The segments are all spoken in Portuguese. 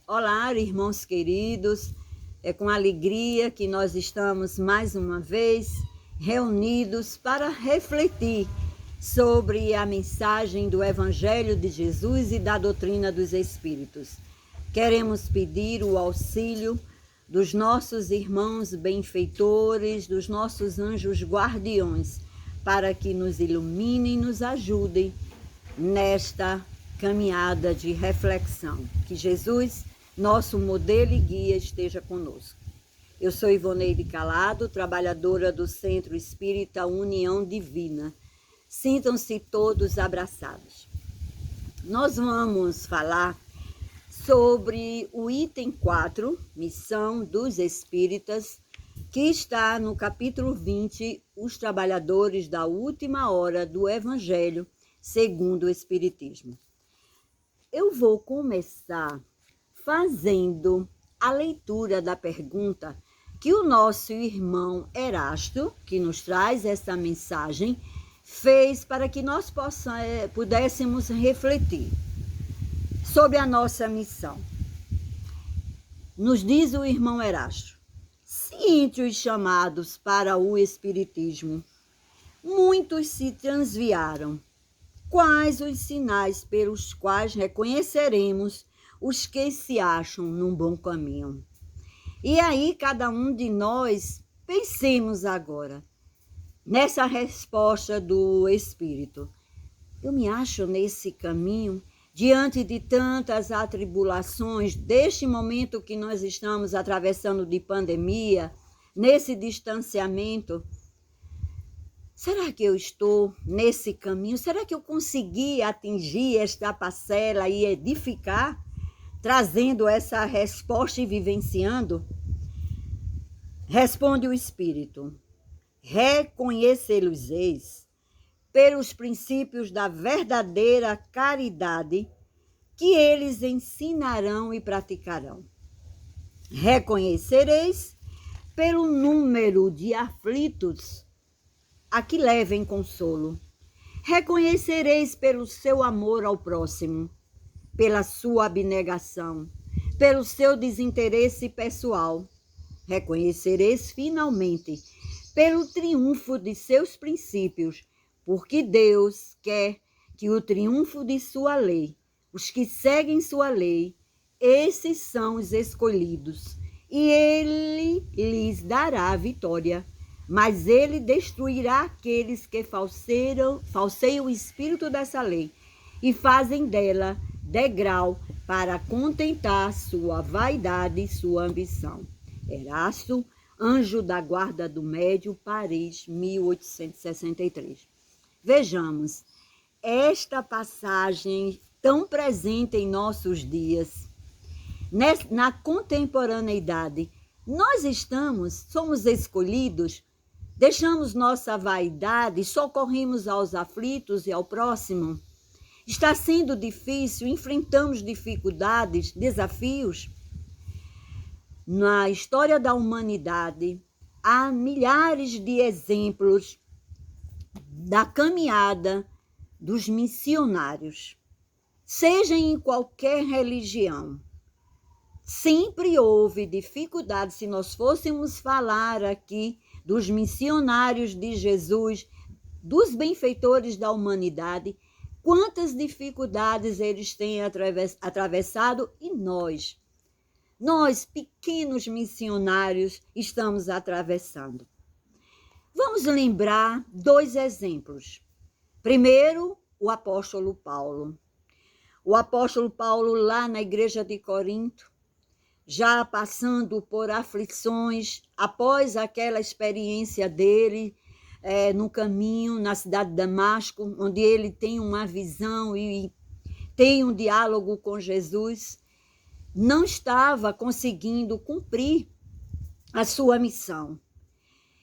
Olá, irmãos queridos, é com alegria que nós estamos mais uma vez reunidos para refletir sobre a mensagem do Evangelho de Jesus e da doutrina dos Espíritos. Queremos pedir o auxílio dos nossos irmãos benfeitores, dos nossos anjos guardiões, para que nos iluminem e nos ajudem nesta caminhada de reflexão. Que Jesus, nosso modelo e guia, esteja conosco. Eu sou Ivoneide Calado, trabalhadora do Centro Espírita União Divina. Sintam-se todos abraçados. Nós vamos falar sobre o item 4, Missão dos Espíritas, que está no capítulo 20, Os Trabalhadores da Última Hora do Evangelho segundo o Espiritismo. Eu vou começar fazendo a leitura da pergunta que o nosso irmão Erasto, que nos traz essa mensagem, fez para que nós pudéssemos refletir sobre a nossa missão. Nos diz o irmão Erasto: se entre os chamados para o Espiritismo, muitos se transviaram, quais os sinais pelos quais reconheceremos os que se acham num bom caminho? E aí, cada um de nós, pensemos agora nessa resposta do Espírito. Eu me acho nesse caminho, diante de tantas atribulações, deste momento que nós estamos atravessando de pandemia, nesse distanciamento. Será que eu estou nesse caminho? Será que eu consegui atingir esta parcela e edificar, trazendo essa resposta e vivenciando? Responde o Espírito: reconhecê-los-eis pelos princípios da verdadeira caridade que eles ensinarão e praticarão. Reconhecereis pelo número de aflitos a que levem consolo. Reconhecereis pelo seu amor ao próximo, pela sua abnegação, pelo seu desinteresse pessoal. Reconhecereis finalmente pelo triunfo de seus princípios, porque Deus quer que o triunfo de sua lei, os que seguem sua lei, esses são os escolhidos, e ele lhes dará a vitória. Mas ele destruirá aqueles que falseiam o espírito dessa lei e fazem dela degrau para contentar sua vaidade e sua ambição. Erasto, Anjo da Guarda do Médio, Paris, 1863. Vejamos, esta passagem tão presente em nossos dias, na contemporaneidade, nós somos escolhidos, deixamos nossa vaidade, socorremos aos aflitos e ao próximo. Está sendo difícil, enfrentamos dificuldades, desafios. Na história da humanidade, há milhares de exemplos da caminhada dos missionários, seja em qualquer religião. Sempre houve dificuldade. Se nós fôssemos falar aqui dos missionários de Jesus, dos benfeitores da humanidade, quantas dificuldades eles têm atravessado, e nós, pequenos missionários, estamos atravessando. Vamos lembrar 2 exemplos. Primeiro, o apóstolo Paulo. O apóstolo Paulo, lá na igreja de Corinto, já passando por aflições, após aquela experiência dele no caminho, na cidade de Damasco, onde ele tem uma visão e tem um diálogo com Jesus, não estava conseguindo cumprir a sua missão.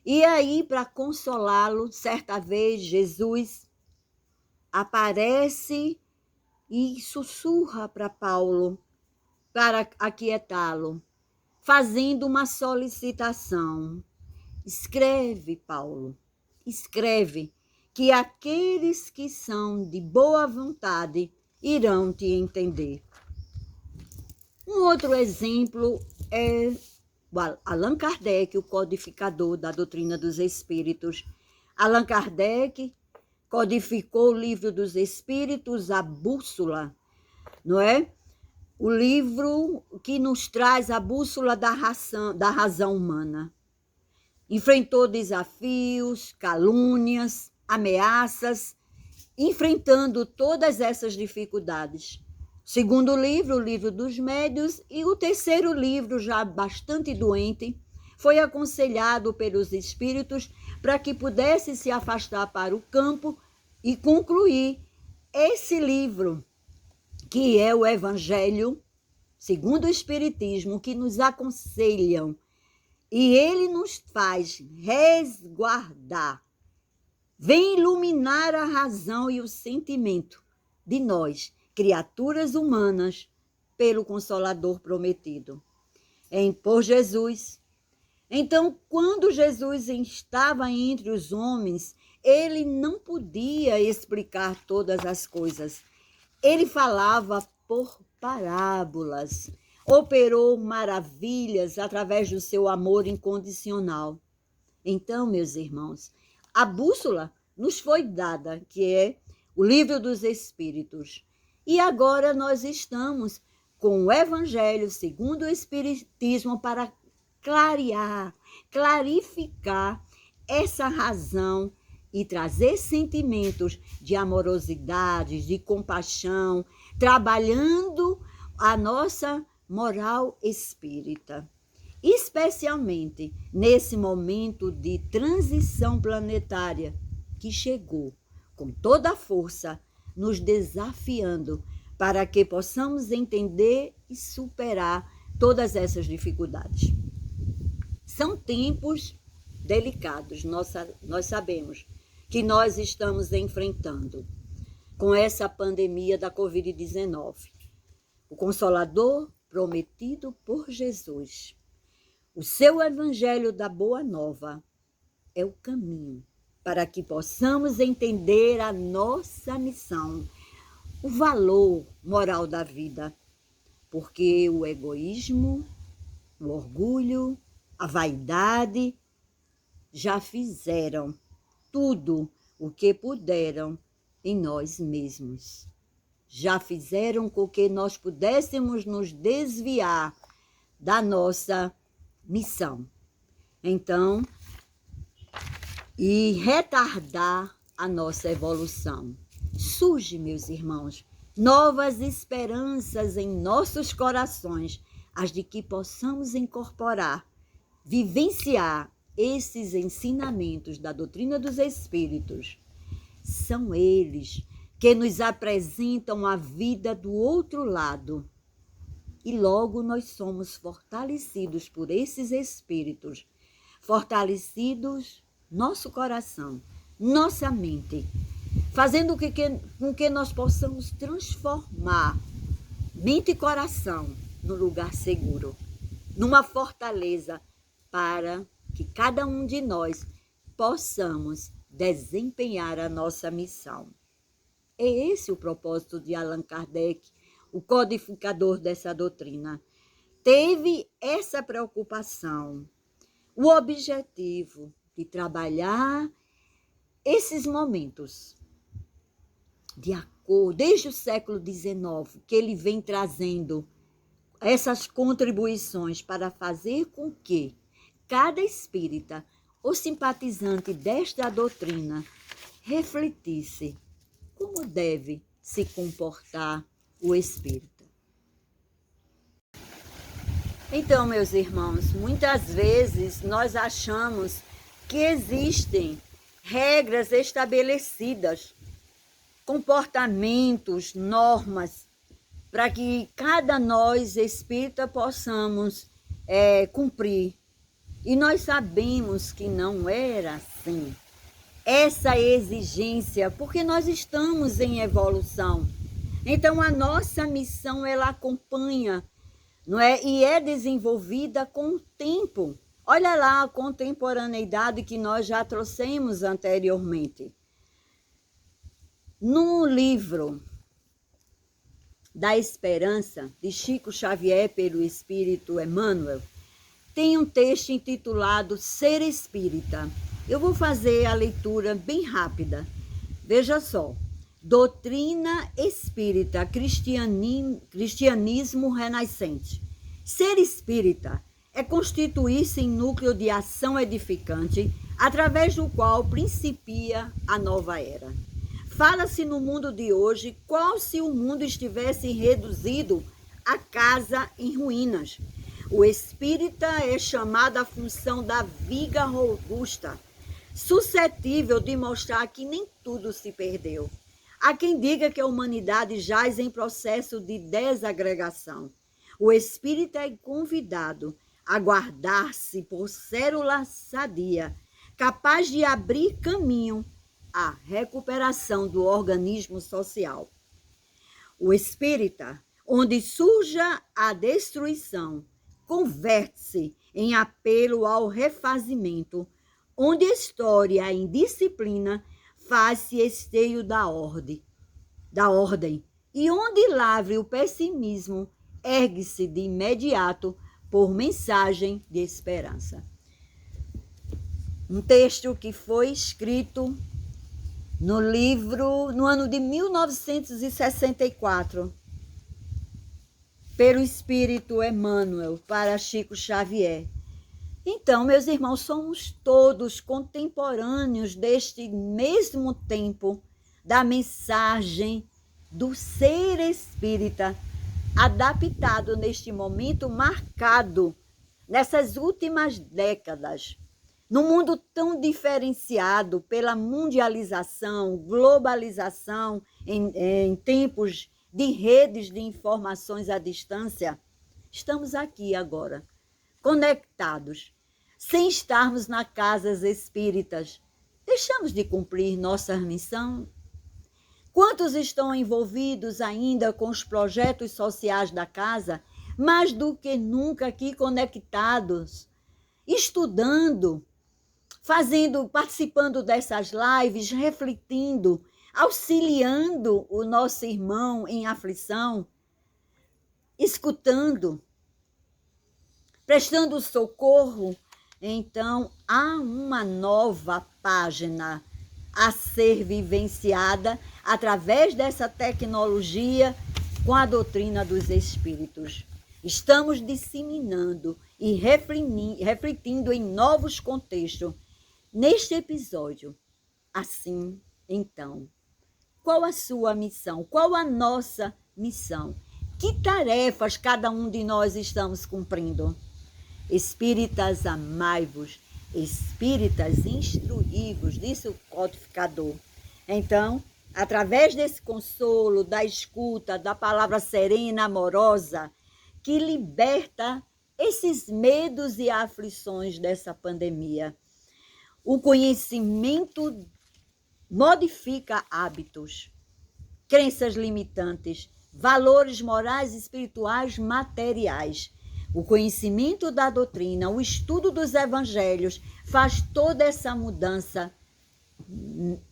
E aí, para consolá-lo, certa vez, Jesus aparece e sussurra para Paulo, para aquietá-lo, fazendo uma solicitação. Escreve, Paulo, escreve, que aqueles que são de boa vontade irão te entender. Um outro exemplo é Allan Kardec, o codificador da doutrina dos espíritos. Allan Kardec codificou o livro dos espíritos, a bússola, não é? O livro que nos traz a bússola da razão humana. Enfrentou desafios, calúnias, ameaças, enfrentando todas essas dificuldades. Segundo livro, o livro dos médiuns, e o terceiro livro, já bastante doente, foi aconselhado pelos espíritos para que pudesse se afastar para o campo e concluir esse livro, que é o Evangelho, segundo o Espiritismo, que nos aconselham. E ele nos faz resguardar, vem iluminar a razão e o sentimento de nós, criaturas humanas, pelo Consolador prometido. Por Jesus. Então, quando Jesus estava entre os homens, ele não podia explicar todas as coisas. Ele falava por parábolas, operou maravilhas através do seu amor incondicional. Então, meus irmãos, a bússola nos foi dada, que é o livro dos Espíritos. E agora nós estamos com o Evangelho segundo o Espiritismo para clarificar essa razão e trazer sentimentos de amorosidade, de compaixão, trabalhando a nossa moral espírita. Especialmente nesse momento de transição planetária que chegou com toda a força, nos desafiando para que possamos entender e superar todas essas dificuldades. São tempos delicados, nós sabemos que nós estamos enfrentando com essa pandemia da Covid-19. O Consolador prometido por Jesus. O seu Evangelho da Boa Nova é o caminho para que possamos entender a nossa missão, o valor moral da vida, porque o egoísmo, o orgulho, a vaidade já fizeram tudo o que puderam em nós mesmos. Já fizeram com que nós pudéssemos nos desviar da nossa missão. Então, e retardar a nossa evolução. Surge, meus irmãos, novas esperanças em nossos corações, as de que possamos incorporar, vivenciar esses ensinamentos da doutrina dos Espíritos. São eles que nos apresentam a vida do outro lado. E logo nós somos fortalecidos por esses Espíritos, fortalecidos nosso coração, nossa mente, fazendo com que nós possamos transformar mente e coração no lugar seguro, numa fortaleza, para que cada um de nós possamos desempenhar a nossa missão. É esse o propósito de Allan Kardec, o codificador dessa doutrina. Teve essa preocupação, o objetivo de trabalhar esses momentos de acordo, desde o século XIX, que ele vem trazendo essas contribuições para fazer com que cada espírita ou simpatizante desta doutrina refletisse como deve se comportar o espírita. Então, meus irmãos, muitas vezes nós achamos que existem regras estabelecidas, comportamentos, normas, para que cada nós espírita possamos cumprir. E nós sabemos que não era assim. Essa exigência, porque nós estamos em evolução. Então, a nossa missão, ela acompanha, não é? E é desenvolvida com o tempo. Olha lá a contemporaneidade que nós já trouxemos anteriormente. No livro da Esperança, de Chico Xavier pelo Espírito Emmanuel, tem um texto intitulado Ser Espírita. Eu vou fazer a leitura bem rápida. Veja só. Doutrina espírita, cristianismo renascente. Ser espírita é constituir-se em núcleo de ação edificante, através do qual principia a nova era. Fala-se no mundo de hoje qual se o mundo estivesse reduzido a casa em ruínas. O espírita é chamado à função da viga robusta, suscetível de mostrar que nem tudo se perdeu. Há quem diga que a humanidade jaz em processo de desagregação. O espírita é convidado a guardar-se por célula sadia, capaz de abrir caminho à recuperação do organismo social. O espírita, onde surja a destruição, converte-se em apelo ao refazimento, onde a história e a indisciplina faz-se esteio da ordem, e onde lavre o pessimismo, ergue-se de imediato por mensagem de esperança. Um texto que foi escrito no ano de 1964, pelo Espírito Emmanuel, para Chico Xavier. Então, meus irmãos, somos todos contemporâneos deste mesmo tempo da mensagem do ser espírita, adaptado neste momento marcado, nessas últimas décadas, num mundo tão diferenciado pela mundialização, globalização, em tempos de redes de informações à distância. Estamos aqui agora, conectados, sem estarmos nas casas espíritas. Deixamos de cumprir nossa missão? Quantos estão envolvidos ainda com os projetos sociais da casa, mais do que nunca aqui conectados, estudando, participando dessas lives, refletindo, auxiliando o nosso irmão em aflição, escutando, prestando socorro? Então, há uma nova página a ser vivenciada através dessa tecnologia com a doutrina dos espíritos. Estamos disseminando e refletindo em novos contextos. Neste episódio, assim, então, qual a sua missão? Qual a nossa missão? Que tarefas cada um de nós estamos cumprindo? Espíritas, amai-vos. Espíritas, instruí-vos, disse o codificador. Então, através desse consolo, da escuta, da palavra serena, amorosa, que liberta esses medos e aflições dessa pandemia. O conhecimento modifica hábitos, crenças limitantes, valores morais, espirituais, materiais. O conhecimento da doutrina, o estudo dos evangelhos faz toda essa mudança,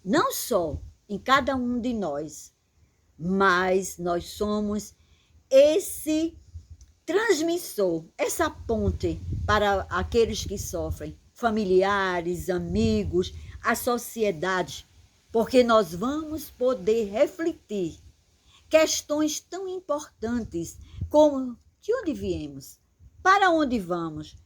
não só em cada um de nós, mas nós somos esse transmissor, essa ponte para aqueles que sofrem, familiares, amigos, a sociedade, porque nós vamos poder refletir questões tão importantes como de onde viemos, para onde vamos,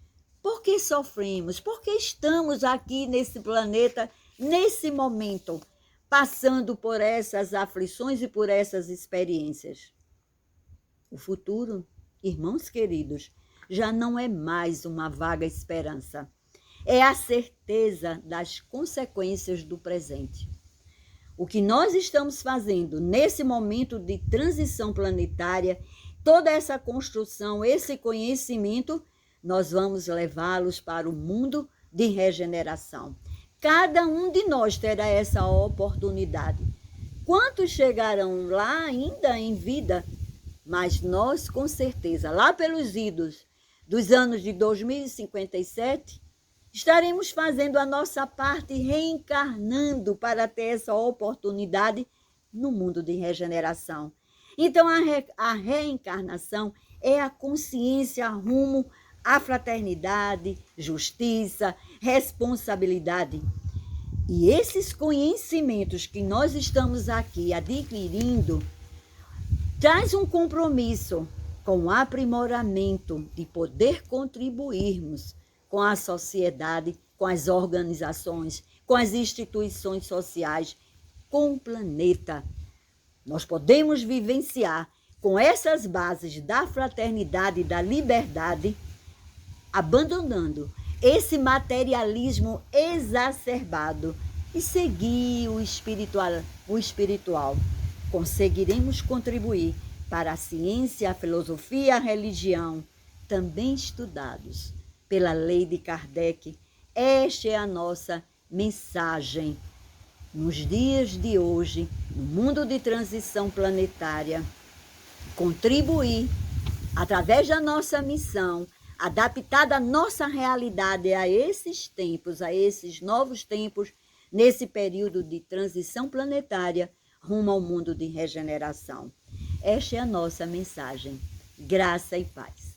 por que sofremos, por que estamos aqui nesse planeta, nesse momento, passando por essas aflições e por essas experiências. O futuro, irmãos queridos, já não é mais uma vaga esperança. É a certeza das consequências do presente. O que nós estamos fazendo nesse momento de transição planetária, toda essa construção, esse conhecimento, nós vamos levá-los para o mundo de regeneração. Cada um de nós terá essa oportunidade. Quantos chegarão lá ainda em vida? Mas nós, com certeza, lá pelos idos dos anos de 2057, estaremos fazendo a nossa parte, reencarnando para ter essa oportunidade no mundo de regeneração. Então, a reencarnação é a consciência rumo à fraternidade, justiça, responsabilidade. E esses conhecimentos que nós estamos aqui adquirindo traz um compromisso com o aprimoramento de poder contribuirmos com a sociedade, com as organizações, com as instituições sociais, com o planeta. Nós podemos vivenciar com essas bases da fraternidade e da liberdade, abandonando esse materialismo exacerbado e seguir o espiritual. Conseguiremos contribuir para a ciência, a filosofia e a religião, também estudados pela lei de Kardec. Esta é a nossa mensagem. Nos dias de hoje, no mundo de transição planetária, contribuir através da nossa missão, adaptada à nossa realidade a esses tempos, a esses novos tempos, nesse período de transição planetária, rumo ao mundo de regeneração. Esta é a nossa mensagem. Graça e paz.